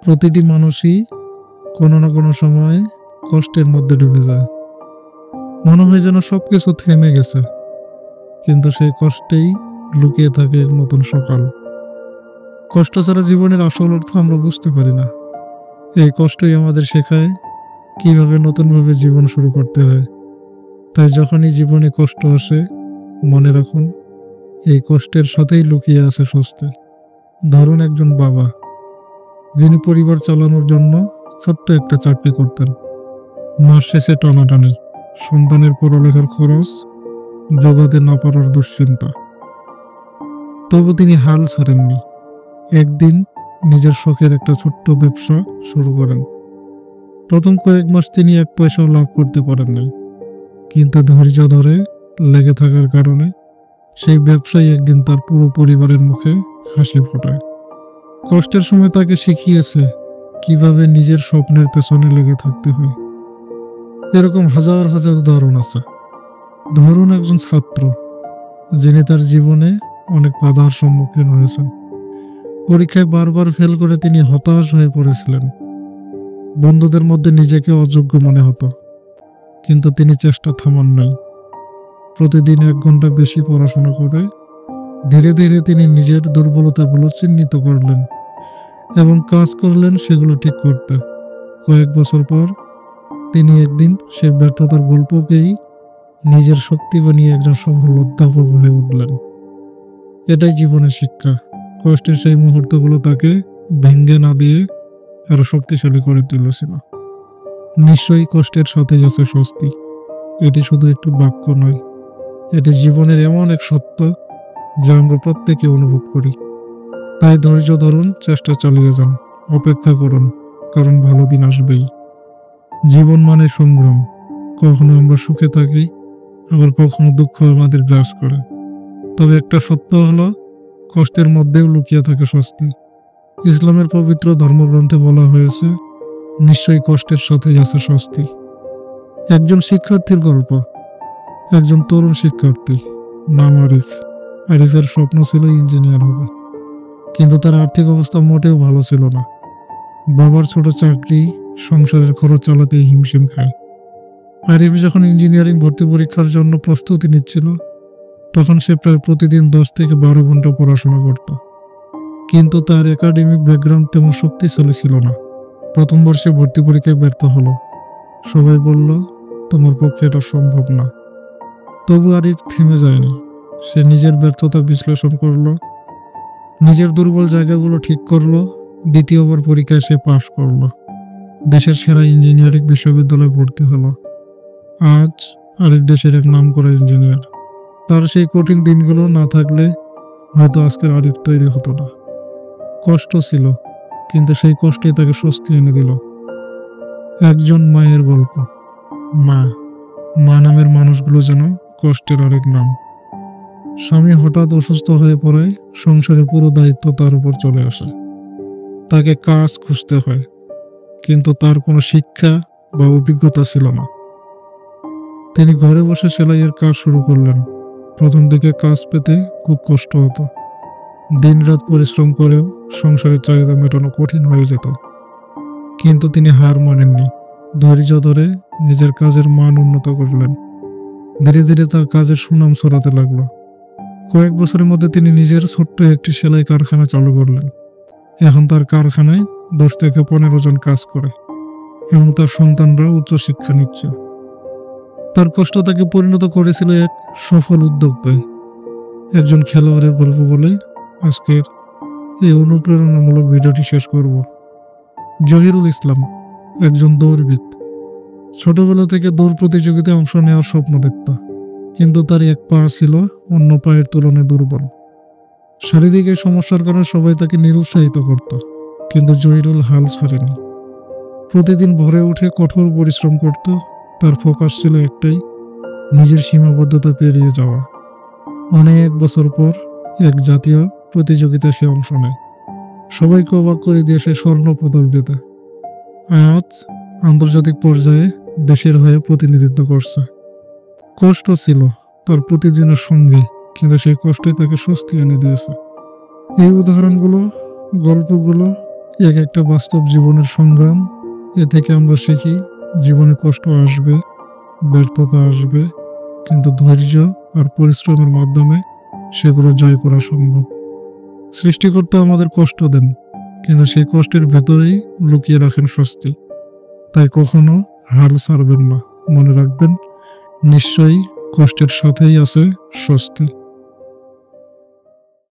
প্রতিটি মানুষই কোনো না কোনো সময় কষ্টের মধ্যে ডুবে যায়। মনে হয় যেন সবকিছু থেমে গেছে, কিন্তু সেই কষ্টেই লুকিয়ে থাকে এক নতুন সকাল। কষ্ট ছাড়া জীবনের আসল অর্থ আমরা বুঝতে পারি না। এই কষ্টই আমাদের শেখায় কিভাবে নতুনভাবে জীবন শুরু করতে হয়। তাই যখনই জীবনে কষ্ট আসে, মনে রাখুন এই কষ্টের সাথেই লুকিয়ে আছে স্বস্তি। ধরুন একজন বাবা, যিনি পরিবার চালানোর জন্য ছোট্ট একটা চাকরি করতেন। মাস শেষে টানাটানি, সন্তানের পড়ালেখার খরচ জোগাতে না পারার দুশ্চিন্তা। তবু তিনি হাল ছাড়েননি। একদিন নিজের শখের একটা ছোট্ট ব্যবসা শুরু করেন। প্রথম কয়েক মাস তিনি এক পয়সাও লাভ করতে পারেননি, কিন্তু ধৈর্য ধরে লেগে থাকার কারণে সেই ব্যবসায়ী একদিন তার পুরো পরিবারের মুখে হাসি ফোটায়। কষ্টের সময় তাকে শিখিয়েছে কিভাবে নিজের স্বপ্নের পেছনে লেগে থাকতে হয়। এরকম হাজার হাজার উদাহরণ আছে। ধরুন একজন ছাত্র, যিনি তার জীবনে অনেক বাধার সম্মুখীন হয়েছেন। পরীক্ষায় বারবার ফেল করে তিনি হতাশ হয়ে পড়েছিলেন। বন্ধুদের মধ্যে নিজেকে অযোগ্য মনে হতো, কিন্তু তিনি চেষ্টা থামান নাই। প্রতিদিন 1 ঘন্টা বেশি পড়াশোনা করে ধীরে ধীরে তিনি নিজের দুর্বলতাগুলো চিহ্নিত করলেন এবং কাজ করলেন সেগুলো ঠিক করতে। কয়েক বছর পর তিনি একদিন সেই ব্যর্থতার গল্পকেই নিজের শক্তি বানিয়ে একজন সফল অধ্যাপক হয়ে উঠলেন। এটাই জীবনের শিক্ষা। কষ্টের সেই মুহূর্তগুলো তাকে ভেঙ্গে না দিয়ে আরো শক্তিশালী করে তুলেছিল। নিশ্চয়ই কষ্টের সাথেই আছে স্বস্তি। এটি শুধু একটু বাক্য নয়, এটি জীবনের এমন এক সত্য যা আমরা প্রত্যেকে অনুভব করি। তাই ধৈর্য ধরুন, চেষ্টা চালিয়ে যান, অপেক্ষা করুন, কারণ ভালো দিন আসবেই। জীবন মানে সংগ্রাম। কখনো আমরা সুখে থাকি, আবার কখনো দুঃখ আমাদের গ্রাস করে। তবে একটা সত্য হলো, কষ্টের মধ্যেও লুকিয়ে থাকে স্বস্তি। ইসলামের পবিত্র ধর্মগ্রন্থে বলা হয়েছে, নিশ্চয়ই কষ্টের সাথেই আছে স্বস্তি। একজন শিক্ষার্থীর গল্প। একজন তরুণ শিক্ষার্থী, নাম আরিফ। আরিফের স্বপ্ন ছিল ইঞ্জিনিয়ার হবে, কিন্তু তার আর্থিক অবস্থা মোটেও ভালো ছিল না। বাবার ছোট চাকরি সংসারের খরচ চালাতেই হিমশিম খায়। আরিফ যখন ইঞ্জিনিয়ারিং ভর্তি পরীক্ষার জন্য প্রস্তুতি নিচ্ছিল, তখন সে প্রায় প্রতিদিন 10 থেকে 12 ঘন্টা পড়াশোনা করত। কিন্তু তার একাডেমিক ব্যাকগ্রাউন্ড তেমন শক্তিশালী ছিল না। প্রথম বর্ষে ভর্তি পরীক্ষায় ব্যর্থ হলো। সবাই বলল, তোমার পক্ষে এটা সম্ভব না। তবু আরিফ থেমে যায়নি। সে নিজের ব্যর্থতা বিশ্লেষণ করলো, নিজের দুর্বল জায়গাগুলো ঠিক করলো। দ্বিতীয়বার পরীক্ষায় সে পাশ করলো। দেশের সেরা ইঞ্জিনিয়ারিং বিশ্ববিদ্যালয়ে ভর্তি হলো। আজ আরিফ দেশের এক নামকরা ইঞ্জিনিয়ার। তার সেই কঠিন দিনগুলো না থাকলে হয়তো আজকের আরিফ তৈরি হতো না। কষ্ট ছিল, কিন্তু সেই কষ্টই তাকে স্বস্তি এনে দিল। একজন মায়ের গল্প। মা মা নামের মানুষগুলো যেন কষ্টের আরেক নাম। স্বামী হঠাৎ অসুস্থ হয়ে পড়ে, সংসারের পুরো দায়িত্ব তার উপর চলে আসে। তাকে কাজ খুঁজতে হয়, কিন্তু তার কোনো শিক্ষা বা অভিজ্ঞতা ছিল না। তিনি ঘরে বসে সেলাইয়ের কাজ শুরু করলেন। প্রথম দিকে কাজ পেতে খুব কষ্ট হতো। দিনরাত পরিশ্রম করেও সংসারের চাহিদা মেটানো কঠিন হয়ে যেত। কিন্তু তিনি হার মানেননি। ধৈর্য ধরে নিজের কাজের মান উন্নত করলেন। ধীরে ধীরে তার কাজের সুনাম ছড়াতে লাগলো। কয়েক বছরের মধ্যে তিনি নিজের ছোট্ট একটি সেলাই কারখানা চালু করলেন। এখন তার কারখানায় 10 থেকে 15 জন কাজ করে এবং তার সন্তানরা উচ্চশিক্ষা নিচ্ছে। তার কষ্ট তাকে পরিণত করেছিল এক সফল উদ্যোক্তায়। একজন খেলোয়াড়ের গল্প বলে আজকের এই অনুপ্রেরণামূলক ভিডিওটি শেষ করব। জহিরুল ইসলাম একজন দৌড়বিদ। ছোটবেলা থেকে দৌড় প্রতিযোগিতায় অংশ নেওয়ার স্বপ্ন দেখত, কিন্তু তার এক পা ছিল অন্য পায়ের তুলনায় দুর্বল। শারীরিক এই সমস্যার কারণে সবাই তাকে নিরুৎসাহিত করত, কিন্তু জহিরুল হাল ছাড়েনি। প্রতিদিন ভোরে উঠে কঠোর পরিশ্রম করত। তার ফোকাস ছিল একটাই, নিজের সীমাবদ্ধতা পেরিয়ে যাওয়া। অনেক বছর পর এক জাতীয় প্রতিযোগিতায় সে অংশ নেয়। সবাইকে অবাক করে দিয়ে সে স্বর্ণ পদক জেতে। আজ আন্তর্জাতিক পর্যায়ে দেশের হয়ে প্রতিনিধিত্ব করছে। কষ্ট ছিল তার প্রতিদিনের সঙ্গে, কিন্তু সেই কষ্টই তাকে স্বস্তি এনে দিয়েছে। এই উদাহরণগুলো, গল্পগুলো, এক একটা বাস্তব জীবনের সংগ্রাম। এ থেকে আমরা শিখি জীবনে কষ্ট আসবে, ব্যর্থতা আসবে, কিন্তু ধৈর্য আর পরিশ্রমের মাধ্যমে সেগুলো জয় করা সম্ভব। সৃষ্টিকর্তা আমাদের কষ্ট দেন, কিন্তু সেই কষ্টের ভেতরেই লুকিয়ে রাখেন স্বস্তি। তাই কখনো হাল ছাড়বেন না। মনে রাখবেন, নিশ্চয়ই কষ্টের সাথেই আছে স্বস্তি।